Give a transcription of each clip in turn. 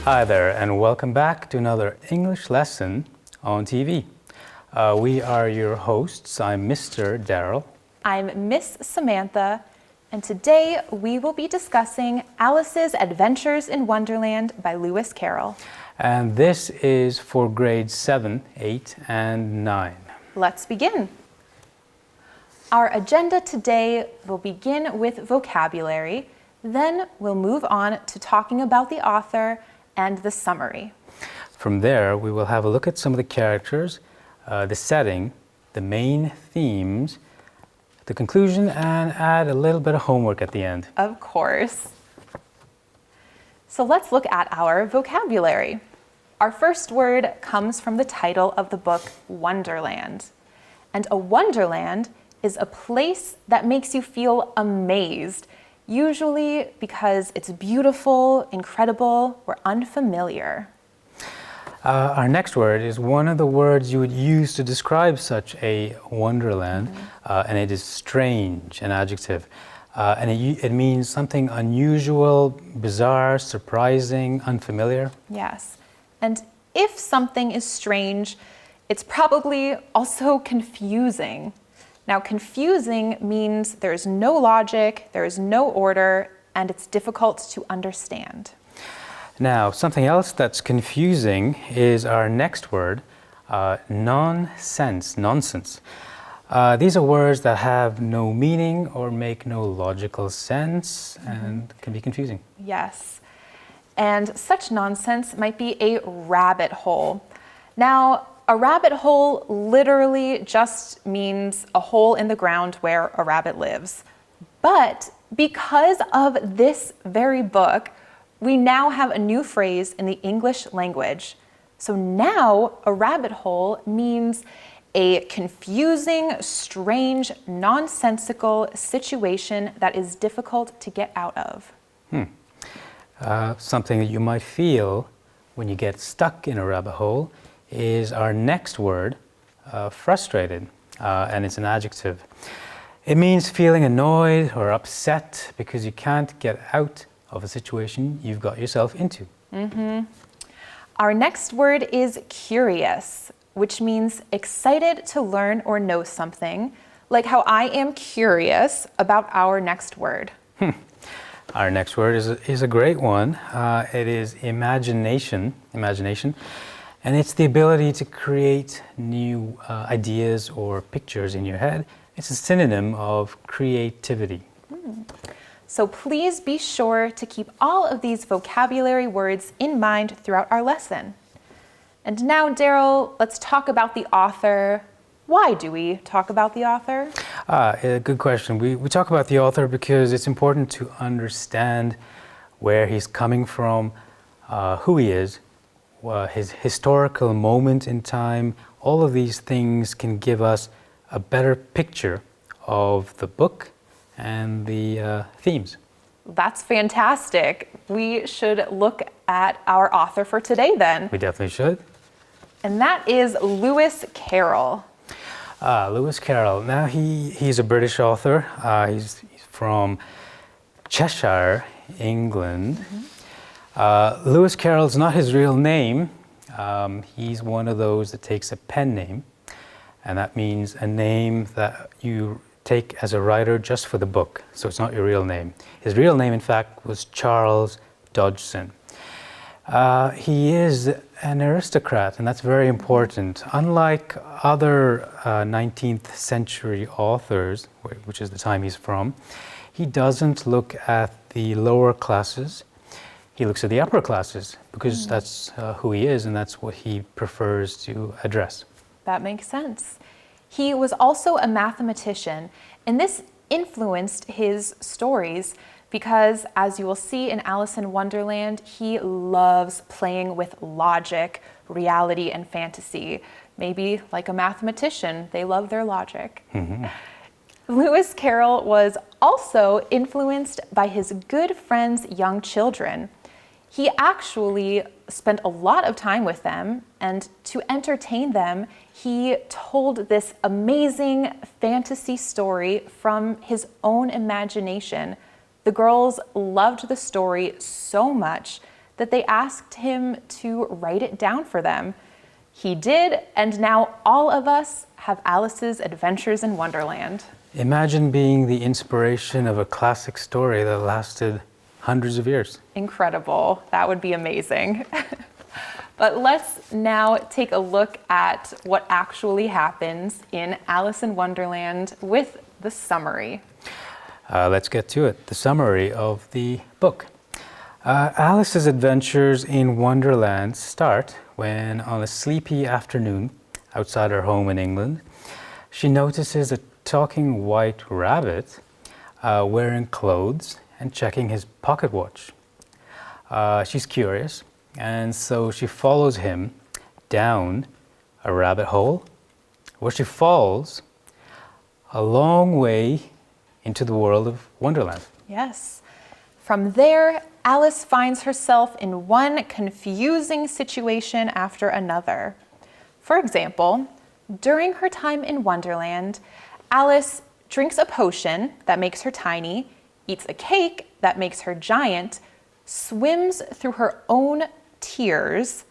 Hi there, and welcome back to another English lesson on TV. We are your hosts. I'm Mr. Daryl. I'm Miss Samantha, and today we will be discussing Alice's Adventures in Wonderland by Lewis Carroll. And this is for grades 7, 8, and 9. Let's begin. Our agenda today will begin with vocabulary, then we'll move on to talking about the author and the summary. From there, we will have a look at some of the characters, the setting, the main themes, the conclusion, and add a little bit of homework at the end. Of course. So let's look at our vocabulary. Our first word comes from the title of the book, Wonderland. And a wonderland is a place that makes you feel amazed, usually because it's beautiful, incredible, or unfamiliar. Our next word is one of the words you would use to describe such a wonderland, and it is strange, an adjective. And it means something unusual, bizarre, surprising, unfamiliar. Yes. And if something is strange, it's probably also confusing. Now, confusing means there's no logic, there's no order, and it's difficult to understand. Now, something else that's confusing is our next word, nonsense. These are words that have no meaning or make no logical sense and can be confusing. Yes. And such nonsense might be a rabbit hole. Now, a rabbit hole literally just means a hole in the ground where a rabbit lives. But because of this very book, we now have a new phrase in the English language. So now a rabbit hole means a confusing, strange, nonsensical situation that is difficult to get out of. Something that you might feel when you get stuck in a rabbit hole is our next word, frustrated, and it's an adjective. It means feeling annoyed or upset because you can't get out of a situation you've got yourself into. Our next word is curious, which means excited to learn or know something, like how I am curious about our next word. Our next word is a great one. It is imagination, and it's the ability to create new ideas or pictures in your head. It's a synonym of creativity. So please be sure to keep all of these vocabulary words in mind throughout our lesson. And now, Daryl, let's talk about the author. Why do we talk about the author? Good question. We talk about the author because it's important to understand where he's coming from, who he is, his historical moment in time. All of these things can give us a better picture of the book and the themes. That's fantastic. We should look at our author for today then. We definitely should. And that is Lewis Carroll. Lewis Carroll. Now he's a British author. He's from Cheshire, England. Lewis Carroll's not his real name. He's one of those that takes a pen name, and that means a name that you take as a writer just for the book. So it's not your real name. His real name, in fact, was Charles Dodgson. He is an aristocrat, and that's very important. Unlike other 19th century authors, which is the time he's from, he doesn't look at the lower classes. He looks at the upper classes because that's who he is, and that's what he prefers to address. That makes sense. He was also a mathematician, and this influenced his stories because, as you will see in Alice in Wonderland, he loves playing with logic, reality, and fantasy. Maybe like a mathematician, they love their logic. Lewis Carroll was also influenced by his good friend's young children. He actually spent a lot of time with them, and to entertain them, he told this amazing fantasy story from his own imagination. The girls loved the story so much that they asked him to write it down for them. He did, and now all of us have Alice's Adventures in Wonderland. Imagine being the inspiration of a classic story that lasted hundreds of years. Incredible. That would be amazing. But let's now take a look at what actually happens in Alice in Wonderland with the summary. Let's get to it. The summary of the book. Alice's adventures in Wonderland start when, on a sleepy afternoon outside her home in England, she notices a talking white rabbit wearing clothes and checking his pocket watch. She's curious, and so she follows him down a rabbit hole where she falls a long way into the world of Wonderland. Yes. From there, Alice finds herself in one confusing situation after another. For example, during her time in Wonderland, Alice drinks a potion that makes her tiny, eats a cake that makes her giant, swims through her own tears,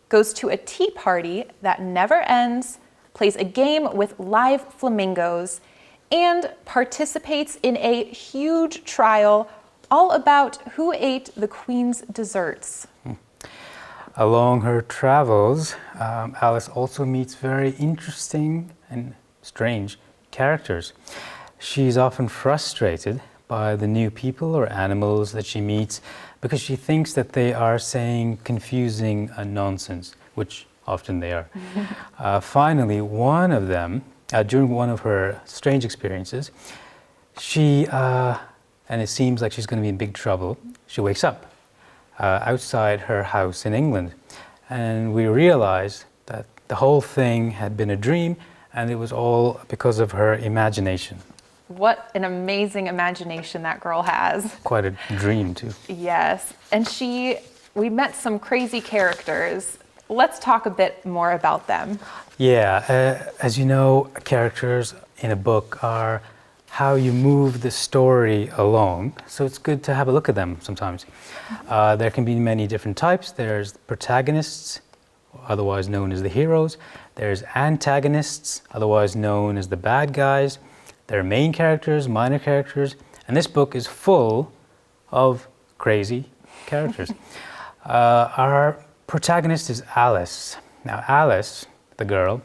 goes to a tea party that never ends, plays a game with live flamingos, and participates in a huge trial all about who ate the Queen's desserts. Along her travels, Alice also meets very interesting and strange characters. She's often frustrated by the new people or animals that she meets because she thinks that they are saying confusing nonsense, which often they are. Finally, one of them, during one of her strange experiences, and it seems like she's going to be in big trouble, she wakes up outside her house in England. And we realize that the whole thing had been a dream, and it was all because of her imagination. What an amazing imagination that girl has. Quite a dream, too. Yes. And we met some crazy characters. Let's talk a bit more about them. Yeah, as you know, characters in a book are how you move the story along. So it's good to have a look at them sometimes. There can be many different types. There's protagonists, otherwise known as the heroes. There's antagonists, otherwise known as the bad guys. There are main characters, minor characters, and this book is full of crazy characters. Our protagonist is Alice. Now Alice, the girl,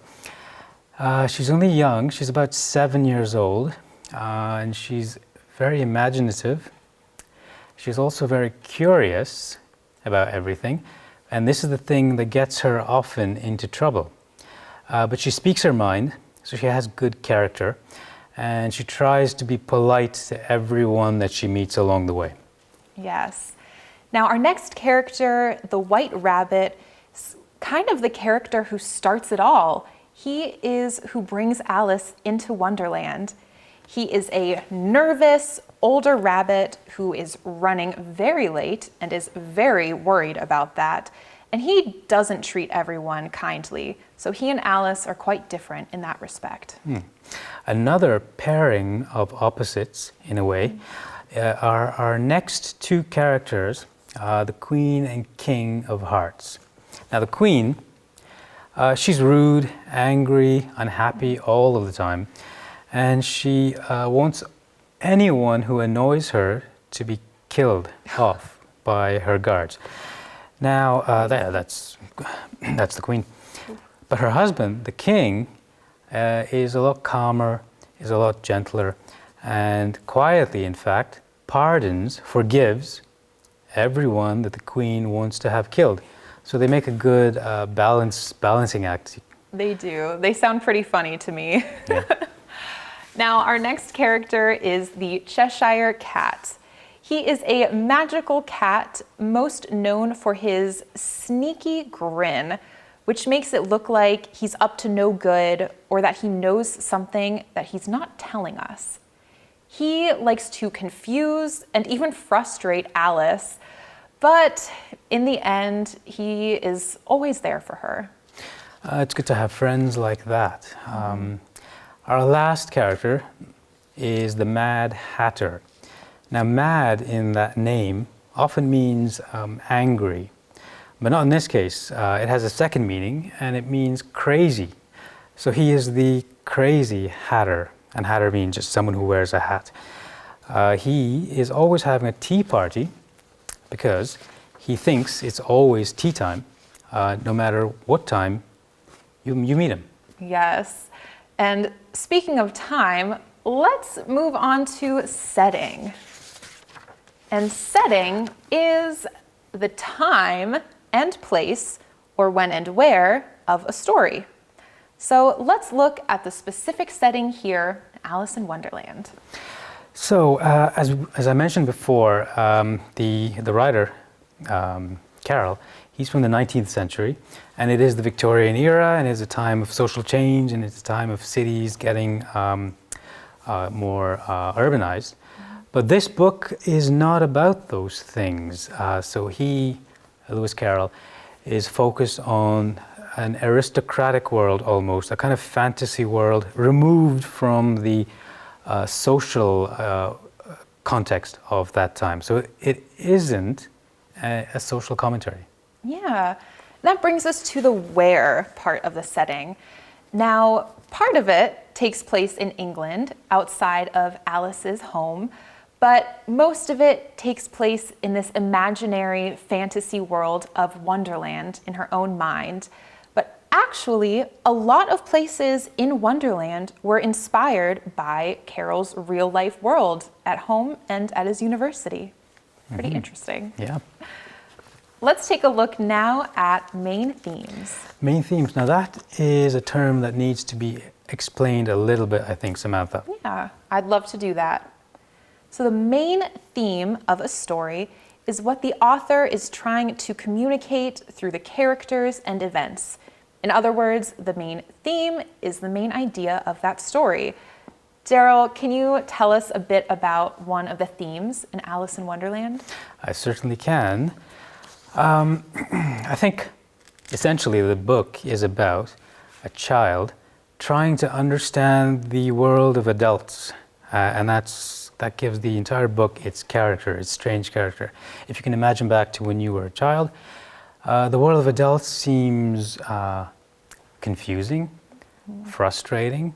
she's only young. She's about 7 years old, and she's very imaginative. She's also very curious about everything, and this is the thing that gets her often into trouble. But she speaks her mind, so she has good character, and she tries to be polite to everyone that she meets along the way. Yes. Now our next character, the White Rabbit, is kind of the character who starts it all. He is who brings Alice into Wonderland. He is a nervous, older rabbit who is running very late and is very worried about that. And he doesn't treat everyone kindly. So he and Alice are quite different in that respect. Another pairing of opposites, in a way, are our next two characters, the Queen and King of Hearts. Now the Queen, she's rude, angry, unhappy all of the time, and she wants anyone who annoys her to be killed off by her guards. Now that's the Queen. But her husband, the King, is a lot calmer, is a lot gentler, and quietly, in fact, forgives everyone that the Queen wants to have killed. So they make a good balancing act. They do. They sound pretty funny to me. Yeah. Now, our next character is the Cheshire Cat. He is a magical cat, most known for his sneaky grin, which makes it look like he's up to no good or that he knows something that he's not telling us. He likes to confuse and even frustrate Alice, but in the end, he is always there for her. It's good to have friends like that. Our last character is the Mad Hatter. Now, mad in that name often means angry, but not in this case. It has a second meaning, and it means crazy. So he is the crazy hatter, and hatter means just someone who wears a hat. He is always having a tea party because he thinks it's always tea time, no matter what time you meet him. Yes. And speaking of time, let's move on to setting. And setting is the time and place, or when and where, of a story. So let's look at the specific setting here, Alice in Wonderland. So, as I mentioned before, the writer, Carol, he's from the 19th century, and it is the Victorian era, and it's a time of social change, and it's a time of cities getting more urbanized. But this book is not about those things. So Lewis Carroll, is focused on an aristocratic world almost, a kind of fantasy world removed from the social context of that time. So it isn't a social commentary. Yeah, that brings us to the where part of the setting. Now, part of it takes place in England, outside of Alice's home, but most of it takes place in this imaginary fantasy world of Wonderland in her own mind. But actually, a lot of places in Wonderland were inspired by Carroll's real-life world at home and at his university. Pretty interesting. Yeah. Let's take a look now at main themes. Main themes. Now that is a term that needs to be explained a little bit, I think, Samantha. Yeah, I'd love to do that. So the main theme of a story is what the author is trying to communicate through the characters and events. In other words, the main theme is the main idea of that story. Daryl, can you tell us a bit about one of the themes in Alice in Wonderland? I certainly can. I think essentially the book is about a child trying to understand the world of adults, and that gives the entire book its character, its strange character. If you can imagine back to when you were a child, the world of adults seems confusing, frustrating,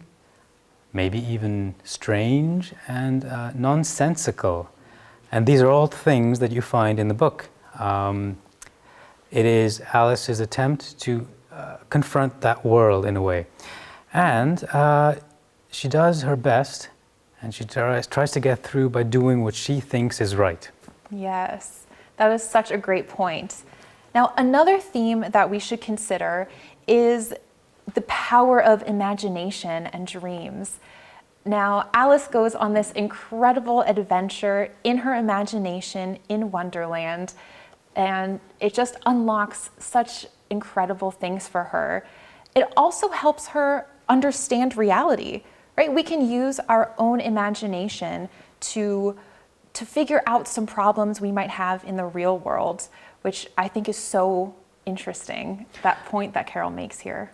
maybe even strange and nonsensical. And these are all things that you find in the book. It is Alice's attempt to confront that world in a way. And she does her best, and she tries to get through by doing what she thinks is right. Yes, that is such a great point. Now, another theme that we should consider is the power of imagination and dreams. Now, Alice goes on this incredible adventure in her imagination in Wonderland, and it just unlocks such incredible things for her. It also helps her understand reality, right? We can use our own imagination to figure out some problems we might have in the real world, which I think is so interesting, that point that Carol makes here.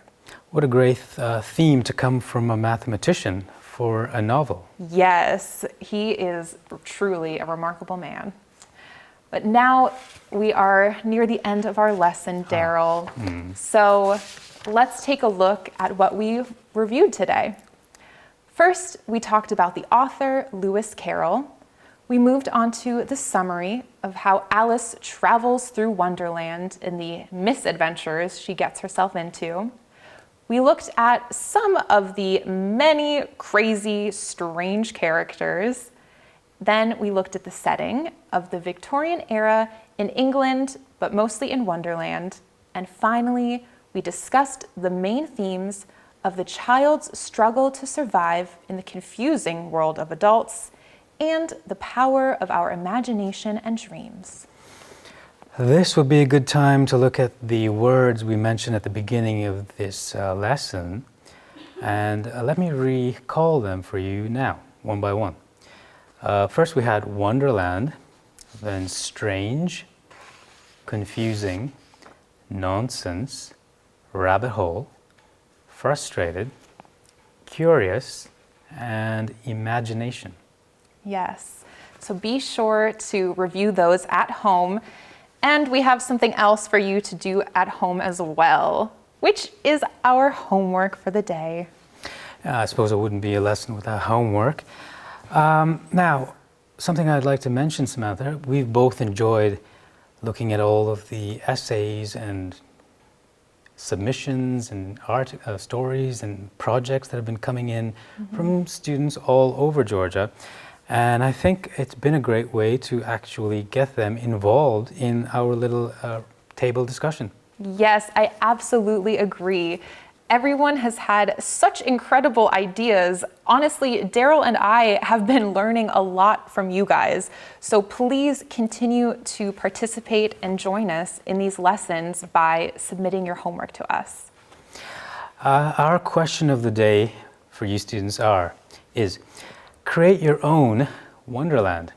What a great theme to come from a mathematician for a novel. Yes, he is truly a remarkable man. But now we are near the end of our lesson, Daryl. So let's take a look at what we reviewed today. First, we talked about the author, Lewis Carroll. We moved on to the summary of how Alice travels through Wonderland in the misadventures she gets herself into. We looked at some of the many crazy, strange characters. Then we looked at the setting of the Victorian era in England, but mostly in Wonderland. And finally, we discussed the main themes of the child's struggle to survive in the confusing world of adults and the power of our imagination and dreams. This would be a good time to look at the words we mentioned at the beginning of this lesson. And let me recall them for you now, one by one. First we had Wonderland, then strange, confusing, nonsense, rabbit hole, frustrated, curious, and imagination. Yes, So be sure to review those at home. And we have something else for you to do at home as well, which is our homework for the day. I suppose it wouldn't be a lesson without homework. Now, something I'd like to mention, Samantha, we've both enjoyed looking at all of the essays and submissions and art stories and projects that have been coming in from students all over Georgia. And I think it's been a great way to actually get them involved in our little table discussion. Yes, I absolutely agree. Everyone has had such incredible ideas. Honestly, Daryl and I have been learning a lot from you guys. So please continue to participate and join us in these lessons by submitting your homework to us. Our question of the day for you students is create your own wonderland.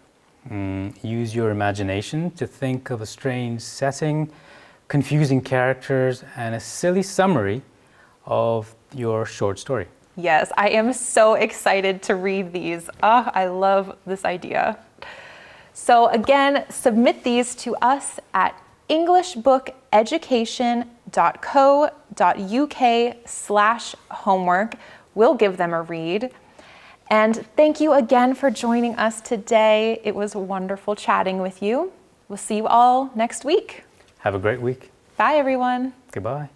Use your imagination to think of a strange setting, confusing characters, and a silly summary of your short story. Yes, I am so excited to read these. Oh, I love this idea. So again, submit these to us at englishbookeducation.co.uk/homework. We'll give them a read. And thank you again for joining us today. It was wonderful chatting with you. We'll see you all next week. Have a great week. Bye, everyone. Goodbye.